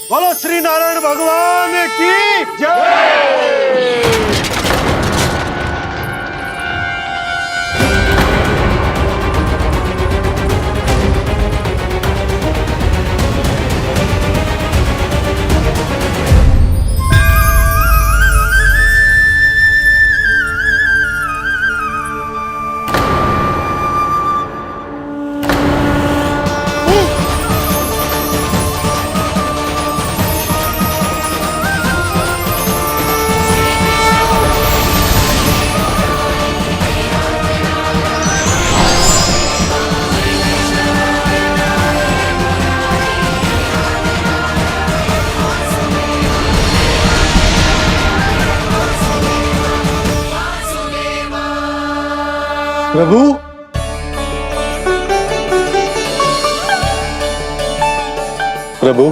बोलो श्री नारायण भगवान की जय। प्रभु, प्रभु,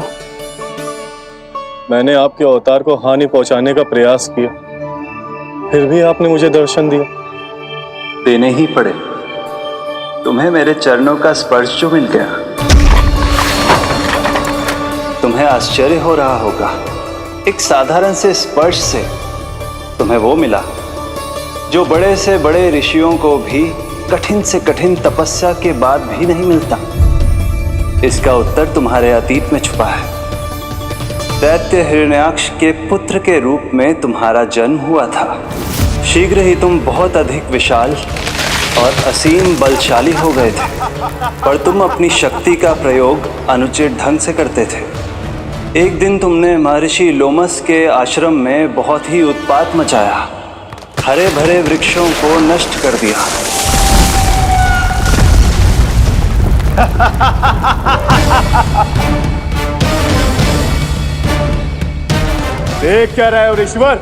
मैंने आपके अवतार को हानि पहुंचाने का प्रयास किया, फिर भी आपने मुझे दर्शन दिया। देने ही पड़े। तुम्हें मेरे चरणों का स्पर्श जो मिल गया। तुम्हें आश्चर्य हो रहा होगा, एक साधारण से स्पर्श से तुम्हें वो मिला जो बड़े से बड़े ऋषियों को भी कठिन से कठिन तपस्या के बाद भी नहीं मिलता। इसका उत्तर तुम्हारे अतीत में छुपा है। दैत्य हिरण्याक्ष के पुत्र के रूप में तुम्हारा जन्म हुआ था। शीघ्र ही तुम बहुत अधिक विशाल और असीम बलशाली हो गए थे, पर तुम अपनी शक्ति का प्रयोग अनुचित ढंग से करते थे। एक दिन तुमने महर्षि लोमस के आश्रम में बहुत ही उत्पात मचाया, हरे भरे वृक्षों को नष्ट कर दिया। देख क्या रहे हो ऋषिवर?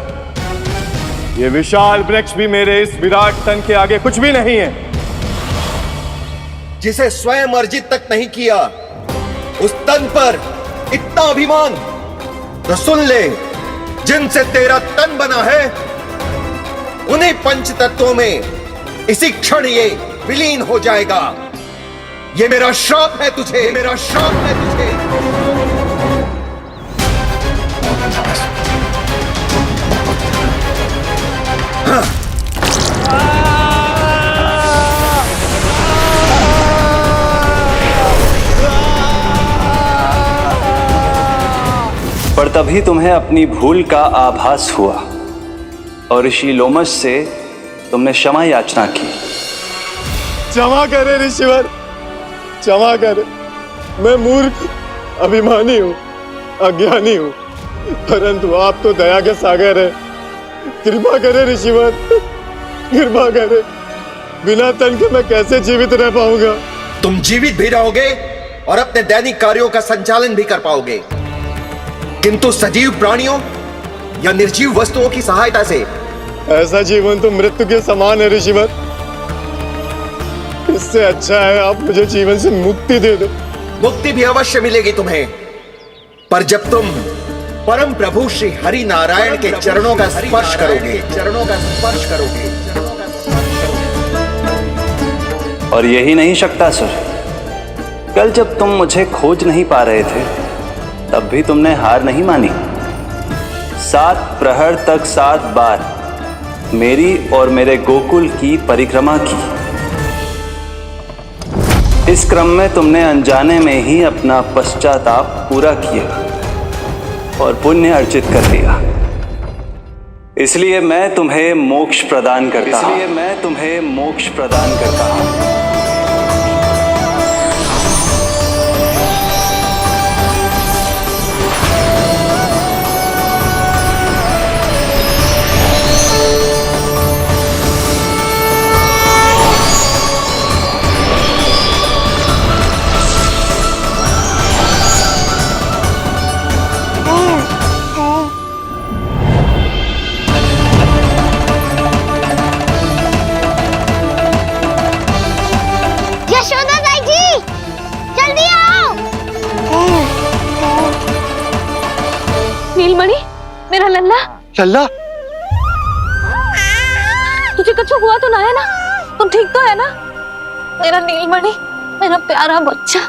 ये विशाल वृक्ष भी मेरे इस विराट तन के आगे कुछ भी नहीं है। जिसे स्वयं अर्जित तक नहीं किया, उस तन पर इतना अभिमान। तो सुन ले, जिनसे तेरा तन बना है, उन्हीं पंच तत्वों में इसी क्षण ये विलीन हो जाएगा। ये मेरा श्राप है तुझे, ये मेरा श्राप है तुझे। पर तभी तुम्हें अपनी भूल का आभास हुआ और ऋषि लोमस से तुमने क्षमा याचना की। क्षमा करे ऋषिवर, क्षमा करे। मैं मूर्ख, अभिमानी हूँ, अज्ञानी हूँ, परंतु आप तो दया के सागर है। कृपा करे ऋषिवर, कृपा करे। बिना तन के मैं कैसे जीवित रह पाऊंगा? तुम जीवित भी रहोगे और अपने दैनिक कार्यों का संचालन भी कर पाओगे, किंतु सजीव प्राणियों या निर्जीव वस्तुओं की सहायता से। ऐसा जीवन तो मृत्यु के समान है ऋषिवर। इससे अच्छा है आप मुझे जीवन से मुक्ति दे दो। मुक्ति भी अवश्य मिलेगी तुम्हें, पर जब तुम परम प्रभु श्री हरि नारायण के चरणों का स्पर्श करोगे, चरणों का स्पर्श करोगे। और यही नहीं शक्तासुर, कल जब तुम मुझे खोज नहीं पा रहे थे, तब भी तुमने हार नहीं मानी। 7 प्रहर तक 7 बार मेरी और मेरे गोकुल की परिक्रमा की। इस क्रम में तुमने अनजाने में ही अपना पश्चाताप पूरा किया और पुण्य अर्जित कर लिया। इसलिए मैं तुम्हें मोक्ष प्रदान करता हूं। इसलिए मैं तुम्हें मोक्ष प्रदान करता हूं। नीलमणि, मेरा लल्ला। लल्ला, तुझे कुछ हुआ तो ना है ना? तुम ठीक तो है ना? मेरा नीलमणि, मेरा प्यारा बच्चा।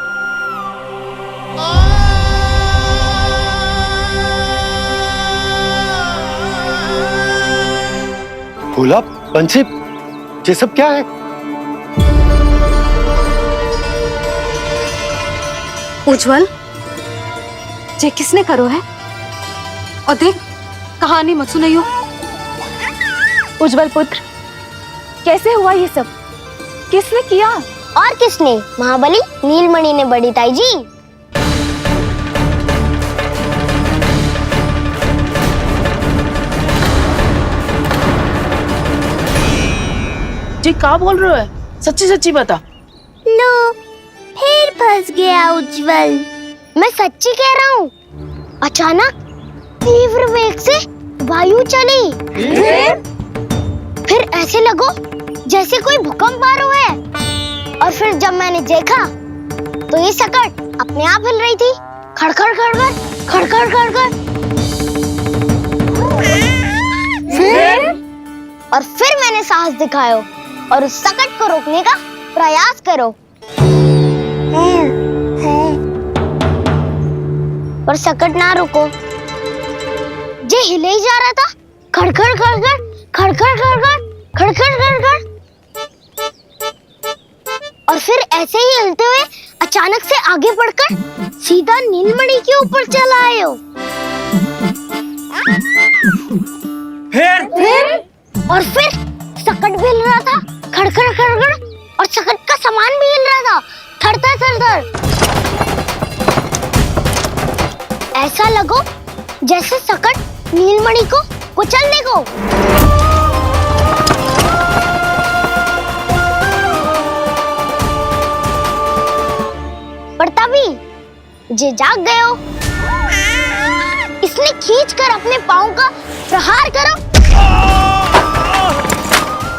भोला, बंसी, ये सब क्या है? उज्जवल, ये किसने करो है? और देख, कहानी मत सुनाइयो। उज्जवल पुत्र, कैसे हुआ ये सब? किसने किया? और किसने? महाबली नीलमणि ने, बड़ी ताई जी। जी क्या बोल रहे हो? सच्ची सच्ची बता। लो, फिर फंस गया उज्जवल। मैं सच्ची कह रहा हूँ। अचानक तीव्र वेग से वायु चली। फिर ऐसे लगो जैसे कोई भूकंप आ रहा है। और फिर जब मैंने देखा तो ये सकट अपने आप हिल रही थी, खड़खड़ खड़खड़ खड़खड़ खड़खड़। फिर मैंने साहस दिखाया और उस सकट को रोकने का प्रयास करो। पर सकट ना रुको, जे हिले ही जा रहा था, खड़खड़ खड़खड़ खड़खड़ खड़खड़ खड़खड़ खड़खड़। और फिर ऐसे ही हिलते हुए अचानक से आगे बढ़कर सीधा नीलमणि के ऊपर चला आए हो। फिर सकट भी हिल रहा था, खड़खड़ खड़खड़, और सकट का सामान भी हिल रहा था, थरथर थरथर। ऐसा लगो जैसे सकट नीलमणि को कुचलने को। पर तभी जे जाग गए हो। इसने खींचकर अपने पांव का प्रहार करो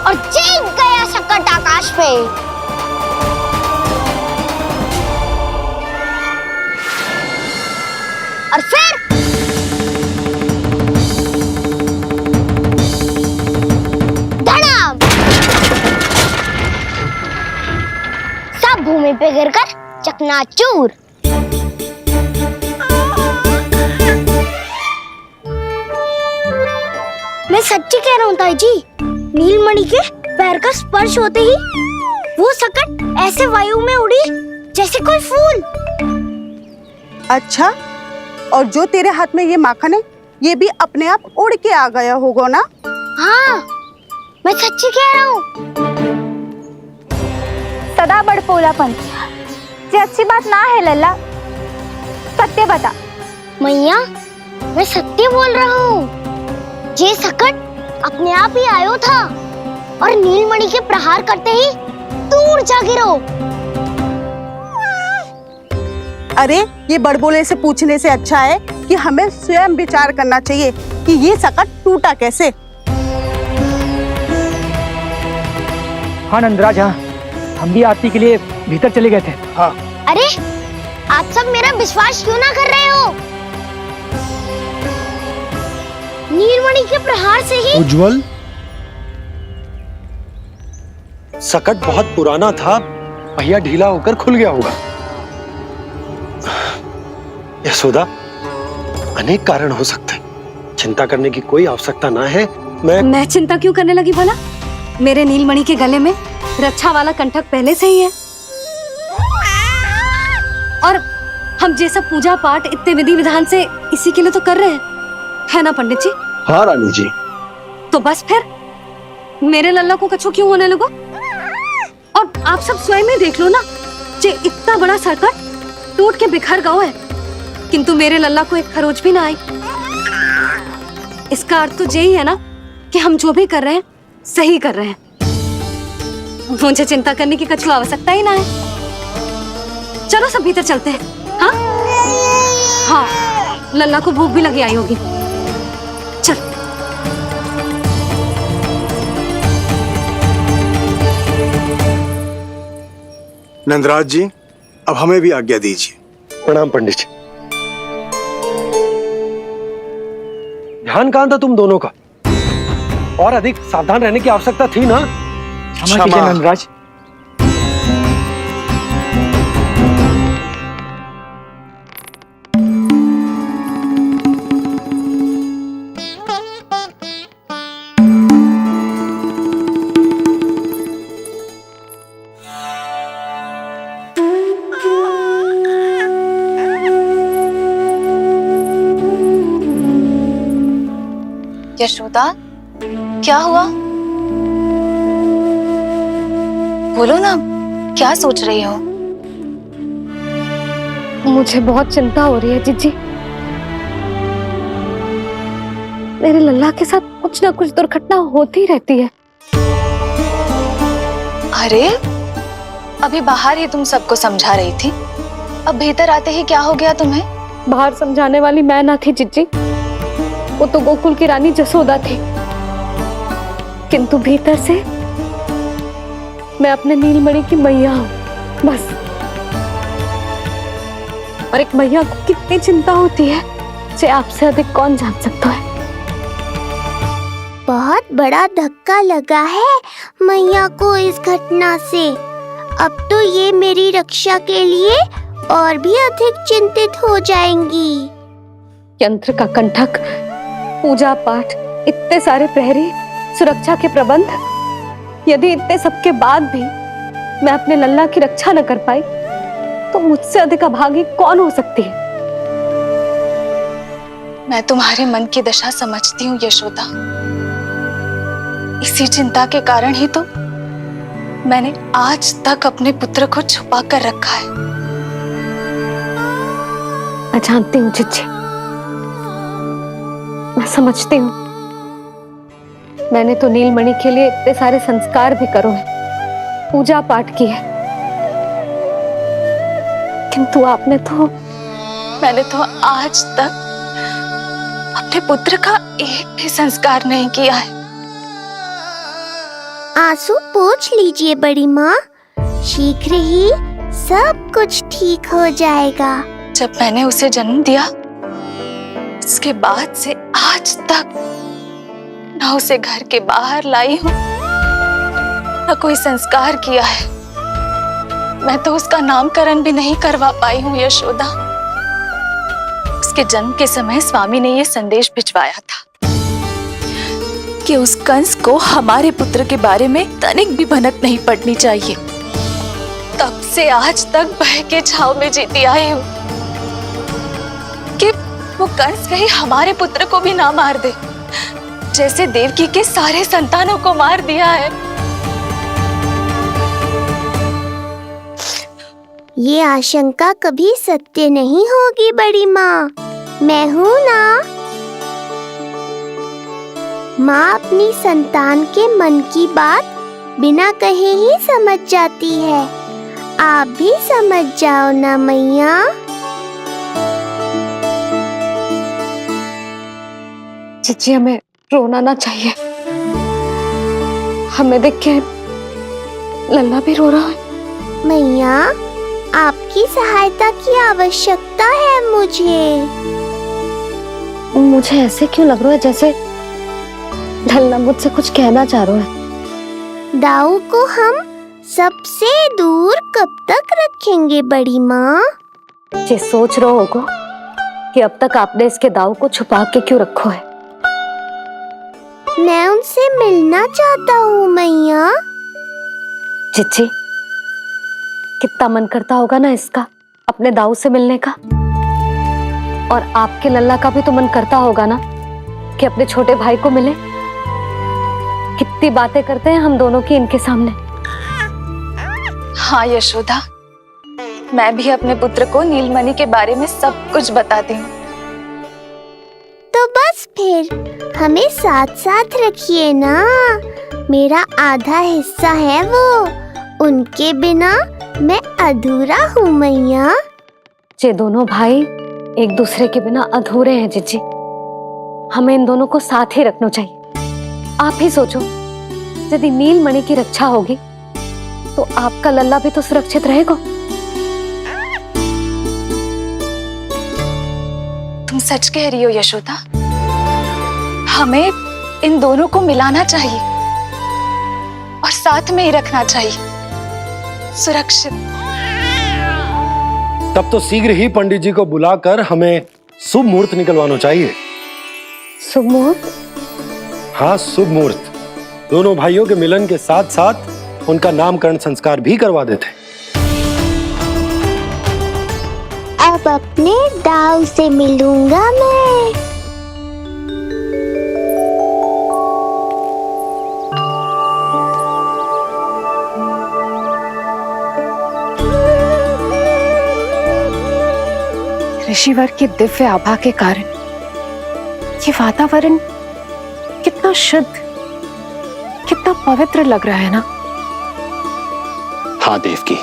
और चीख गया सकट आकाश पे। और फिर धड़ाम, सब भूमि पे गिरकर चकनाचूर। मैं सच्ची कह रहा हूँ ताई जी, नीलमणि के पैर का स्पर्श होते ही वो सकट ऐसे वायु में उड़ी जैसे कोई फूल। अच्छा, और जो तेरे हाथ में ये माखन है, ये भी अपने आप उड़ के आ गया होगा ना? हाँ, मैं सच्ची कह रहा हूँ। सदा बड़पोलापन, ये अच्छी बात ना है लल्ला। सत्य बता। मैया, मैं सत्य बोल रहा हूँ। ये सकट अपने आप ही आयो था और नीलमणि के प्रहार करते ही दूर जा गिरो। अरे, ये बड़बोले से पूछने से अच्छा है कि हमें स्वयं विचार करना चाहिए कि ये सकट टूटा कैसे। हाँ नंदराज, हाँ, हम भी आरती के लिए भीतर चले गए थे। हाँ। अरे, आप सब मेरा विश्वास क्यों ना कर रहे हो? नीलमणि के प्रहार से ही उज्जवल, सकट बहुत पुराना था, पहिया ढीला होकर खुल गया होगा। यशोदा, अनेक कारण हो सकते हैं, चिंता करने की कोई आवश्यकता ना है। मैं चिंता क्यों करने लगी भला? मेरे नीलमणि के गले में रक्षा वाला कंठक पहले से ही है। और हम ये सब पूजा पाठ इतने विधि विधान से इसी के लिए तो कर रहे हैं, है ना पंडित जी? हाँ रानी जी। तो बस फिर मेरे लल्ला को कछु क्यों होने लगो? और आप सब स्वयं ही देख लो ना, जे इतना बड़ा सकट टूट के बिखर गया है, किंतु मेरे लल्ला को एक खरोच भी ना आई। इसका अर्थ तो यही है ना कि हम जो भी कर रहे हैं सही कर रहे हैं। मुझे चिंता करने की कछु आवश्यकता ही ना है। चलो सब भीतर चलते हैं। हाँ हाँ, लल्ला को भूख भी लगी आई होगी। चल। नंदराज जी, अब हमें भी आज्ञा दीजिए। प्रणाम पंडित जी। ध्यान कहाँ था तुम दोनों का? और अधिक सावधान रहने की आवश्यकता थी ना? क्षमा कीजिए नंदराज। यशोदा, क्या हुआ? बोलो ना, क्या सोच रही हो? मुझे बहुत चिंता हो रही है जीजी। मेरे लल्ला के साथ कुछ ना कुछ दुर्घटना होती रहती है। अरे, अभी बाहर ही तुम सबको समझा रही थी, अब भीतर आते ही क्या हो गया तुम्हें? बाहर समझाने वाली मैं ना थी जीजी, वो तो गोकुल की रानी जसोदा थी। किंतु भीतर से मैं अपने नीलमणि की मैया हूँ, बस। और एक मैया को कितनी चिंता होती है, इसे आपसे अधिक कौन जान सकता है। बहुत बड़ा धक्का लगा है मैया को इस घटना से। अब तो ये मेरी रक्षा के लिए और भी अधिक चिंतित हो जाएंगी। यंत्र का कंठक, पूजा पाठ, इतने सारे प्रहरी, सुरक्षा के प्रबंध, यदि इतने सबके बाद भी मैं अपने लल्ला की रक्षा न कर पाई तो मुझसे अधिक अभागी कौन हो सकती है। मैं तुम्हारे मन की दशा समझती हूँ यशोदा। इसी चिंता के कारण ही तो मैंने आज तक अपने पुत्र को छुपा कर रखा है। मैं जानती हूँ जीजी, मैं समझती हूँ। मैंने तो नीलमणि के लिए इतने सारे संस्कार भी करो है, पूजा पाठ की है, किंतु मैंने तो आज तक अपने पुत्र का एक भी संस्कार नहीं किया है। आंसू पोंछ लीजिए बड़ी माँ, शीघ्र ही सब कुछ ठीक हो जाएगा। जब मैंने उसे जन्म दिया, उसके बाद से आज तक न उसे घर के बाहर लाई हूँ, न कोई संस्कार किया है। मैं तो उसका नामकरण भी नहीं करवा पाई हूँ यशोदा। उसके जन्म के समय स्वामी ने यह संदेश भिजवाया था कि उस कंस को हमारे पुत्र के बारे में तनिक भी भनक नहीं पड़नी चाहिए। तब से आज तक भय के छाव में जीती आई हूँ कि वो कंस कहीं हमारे पुत्र को भी ना मार दे, जैसे देवकी के सारे संतानों को मार दिया है। ये आशंका कभी सत्य नहीं होगी बड़ी माँ, मैं हूँ ना। माँ अपनी संतान के मन की बात बिना कहे ही समझ जाती है। आप भी समझ जाओ ना मैया। जीजी, हमें रोना ना चाहिए। हमें देख के लल्ला भी रो रहा है। मैया, आपकी सहायता की आवश्यकता है मुझे ऐसे क्यों लग रहा है जैसे लल्ला मुझसे कुछ कहना चाह रहा है। दाऊ को हम सबसे दूर कब तक रखेंगे बड़ी माँ? ये सोच रहा होगा कि अब तक आपने इसके दाऊ को छुपा के क्यों रखा है। मैं उनसे मिलना चाहता हूँ मैया। चिच्ची, कितना मन करता होगा ना इसका अपने दाऊ से मिलने का। और आपके लल्ला का भी तो मन करता होगा ना कि अपने छोटे भाई को मिले। कितनी बातें करते हैं हम दोनों की इनके सामने। हाँ यशोदा, मैं भी अपने पुत्र को नीलमणि के बारे में सब कुछ बताती हूँ। तो बस फिर हमें साथ साथ रखिए ना। मेरा आधा हिस्सा है वो, उनके बिना मैं अधूरा हूँ मैया। ये दोनों भाई एक दूसरे के बिना अधूरे हैं जीजी। हमें इन दोनों को साथ ही रखना चाहिए। आप ही सोचो, यदि नीलमणि की रक्षा होगी तो आपका लल्ला भी तो सुरक्षित रहेगा। तुम सच कह रही हो यशोदा। हमें इन दोनों को मिलाना चाहिए और साथ में ही रखना चाहिए, सुरक्षित। तब तो शीघ्र ही पंडित जी को बुलाकर हमें शुभ मुहूर्त निकलवाना चाहिए। शुभ मुहूर्त? हाँ, शुभ मुहूर्त। दोनों भाइयों के मिलन के साथ साथ उनका नामकरण संस्कार भी करवा देते। अब अपने दाऊ से मिलूंगा मैं। ऋषिवर के दिव्य आभा के कारण ये वातावरण कितना शुद्ध, कितना पवित्र लग रहा है ना। हाँ देवकी,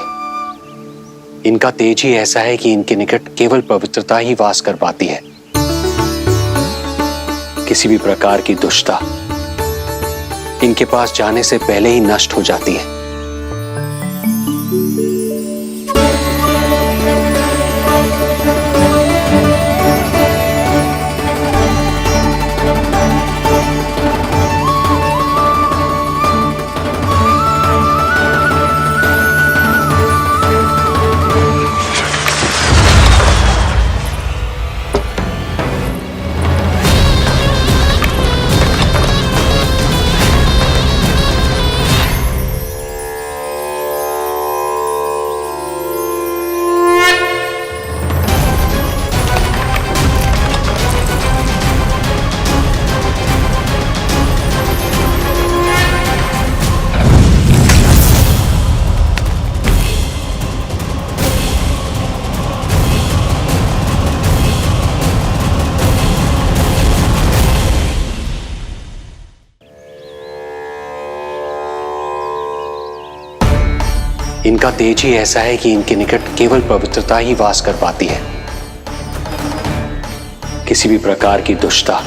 इनका तेज ही ऐसा है कि इनके निकट केवल पवित्रता ही वास कर पाती है। किसी भी प्रकार की दुष्टता इनके पास जाने से पहले ही नष्ट हो जाती है। इनका तेज ही ऐसा है कि इनके निकट केवल पवित्रता ही वास कर पाती है। किसी भी प्रकार की दुष्टता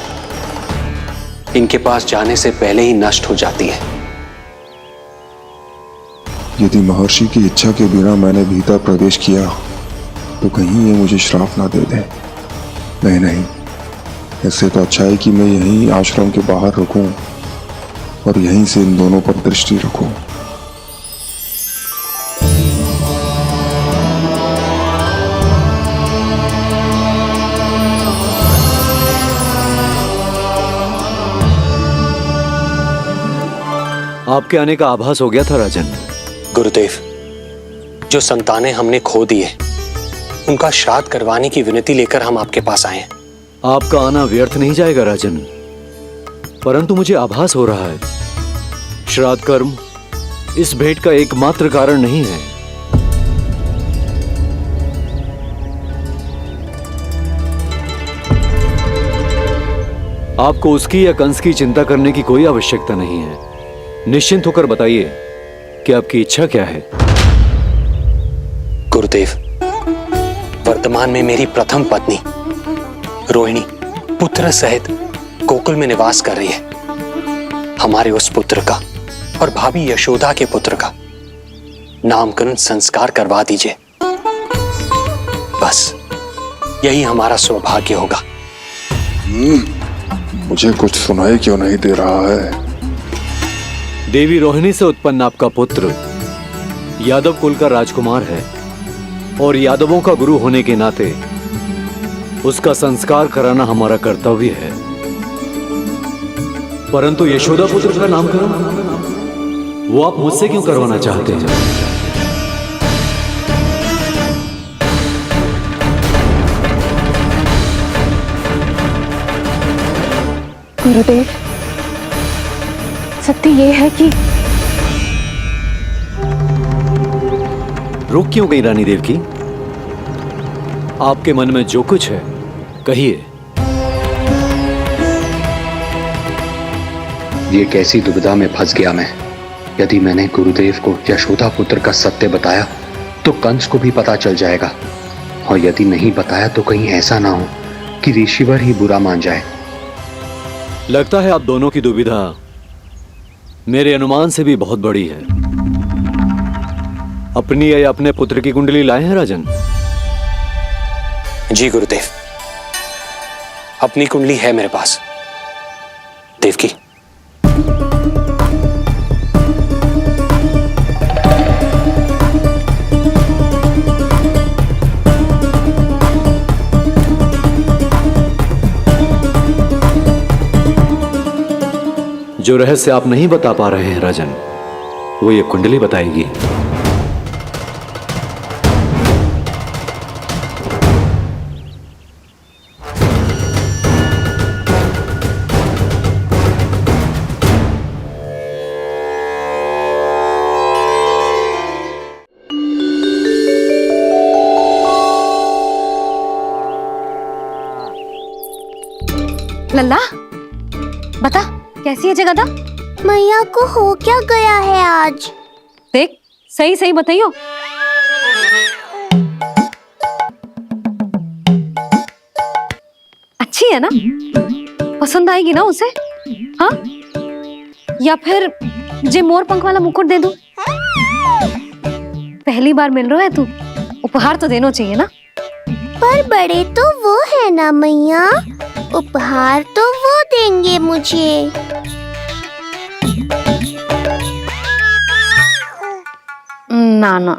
इनके पास जाने से पहले ही नष्ट हो जाती है। यदि महर्षि की इच्छा के बिना मैंने भीतर प्रवेश किया तो कहीं ये मुझे श्राप ना दे दे। नहीं, इससे तो अच्छा है कि मैं यहीं आश्रम के बाहर रुकूं और यहीं से इन दोनों पर दृष्टि रखूं। आपके आने का आभास हो गया था राजन। गुरुदेव, जो संतानें हमने खो दी है उनका श्राद्ध करवाने की विनती लेकर हम आपके पास आए हैं। आपका आना व्यर्थ नहीं जाएगा राजन, परंतु मुझे आभास हो रहा है श्राद्ध कर्म इस भेंट का एकमात्र कारण नहीं है। आपको उसकी या कंस की चिंता करने की कोई आवश्यकता नहीं है। निश्चिंत होकर बताइए कि आपकी इच्छा क्या है। गुरुदेव, वर्तमान में मेरी प्रथम पत्नी रोहिणी पुत्र सहित गोकुल में निवास कर रही है। हमारे उस पुत्र का और भाभी यशोदा के पुत्र का नामकरण संस्कार करवा दीजिए। बस यही हमारा सौभाग्य होगा। मुझे कुछ सुनाई क्यों नहीं दे रहा है? देवी रोहिणी से उत्पन्न आपका पुत्र यादव कुल का राजकुमार है और यादवों का गुरु होने के नाते उसका संस्कार कराना हमारा कर्तव्य है। परंतु यशोदा पुत्र का नामकरण वो आप मुझसे क्यों करवाना चाहते हैं? गुरुदेव, सत्य ये है कि रुक क्यों गई रानी देवकी? आपके मन में जो कुछ है कहिए। ये कैसी दुविधा में फंस गया मैं। यदि मैंने गुरुदेव को यशोदा पुत्र का सत्य बताया तो कंस को भी पता चल जाएगा, और यदि नहीं बताया तो कहीं ऐसा ना हो कि ऋषिवर ही बुरा मान जाए। लगता है आप दोनों की दुविधा मेरे अनुमान से भी बहुत बड़ी है। अपनी या अपने पुत्र की कुंडली लाए हैं राजन? जी गुरुदेव, अपनी कुंडली है मेरे पास। देवकी, जो रहस्य आप नहीं बता पा रहे हैं राजन, वो ये कुंडली बताएगी। लल्ला बता कैसी है जगदा? मैया को हो क्या गया है आज? देख सही सही बताइयो। अच्छी है ना? पसंद आएगी ना उसे? हाँ या फिर जे मोर पंख वाला मुकुट दे दूं? पहली बार मिल रहा है तू, उपहार तो देना चाहिए ना। पर बड़े तो वो है ना मैया, उपहार तो वो देंगे मुझे। ना ना,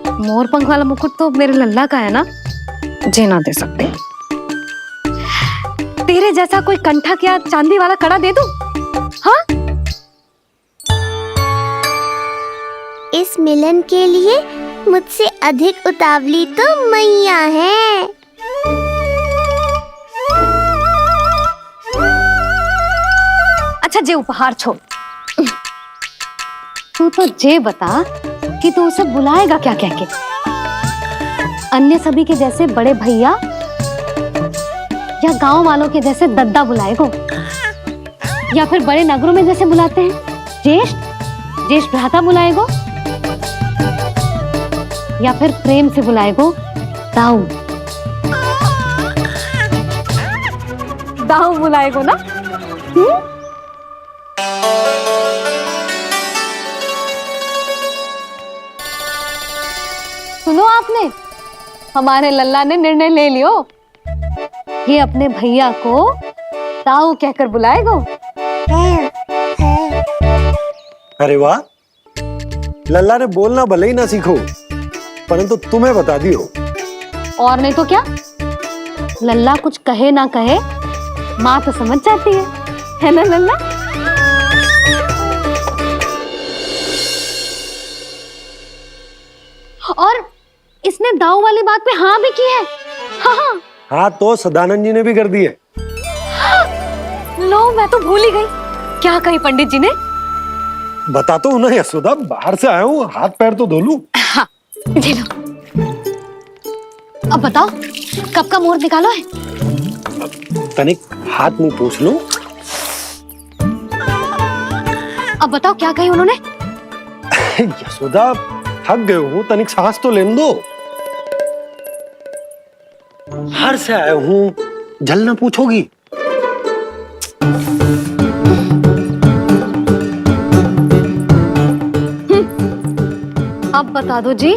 मोर पंख वाला मुकुट तो मेरे लल्ला का है ना, जे ना दे सकते। तेरे जैसा कोई कंठा क्या चांदी वाला कड़ा दे दूं? हाँ इस मिलन के लिए मुझसे अधिक उतावली तो मैया है। अच्छा जे उपहार छोड़, तू तो जे बता कि तू उसे बुलाएगा क्या कह के? अन्य सभी के जैसे बड़े भैया या गांव वालों के जैसे दद्दा बुलाएगो, या फिर बड़े नगरों में जैसे बुलाते हैं ज्येष्ठ ज्येष्ठ भ्राता बुलाएगो, या फिर प्रेम से बुलाएगो दाऊ दाऊ बुलाएगो ना? सुनो आपने, हमारे लल्ला ने निर्णय ले लियो, ये अपने भैया को दाऊ कहकर बुलाएगो। अरे वाह, लल्ला ने बोलना भले ही ना सीखो, परंतु तुम्हें बता दियो। और नहीं तो क्या, लल्ला कुछ कहे ना कहे माँ तो समझ जाती है ना लल्ला? और इसने दाऊ वाली बात पे हाँ भी की है। हाँ हाँ तो सदानंद जी ने भी कर दिए। लो मैं तो भूल ही गई, क्या कही पंडित जी ने? बता तो ना यशोदा, बाहर से आया हूँ, हाथ पैर तो धो लूं। हाँ जी लो। अब बताओ कब का मुहूर्त निकालो है? तनिक हाथ मुंह पूछ लूं। अब बताओ क्या कही उन्होंने? यशोदा थक गए हूँ, तनिक सांस तो लेने दो। बाहर से आया हूँ, जलना पूछोगी? अब बता दो जी।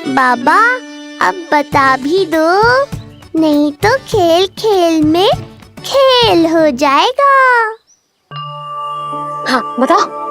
बाबा अब बता भी दो, नहीं तो खेल खेल में खेल हो जाएगा। हाँ बताओ।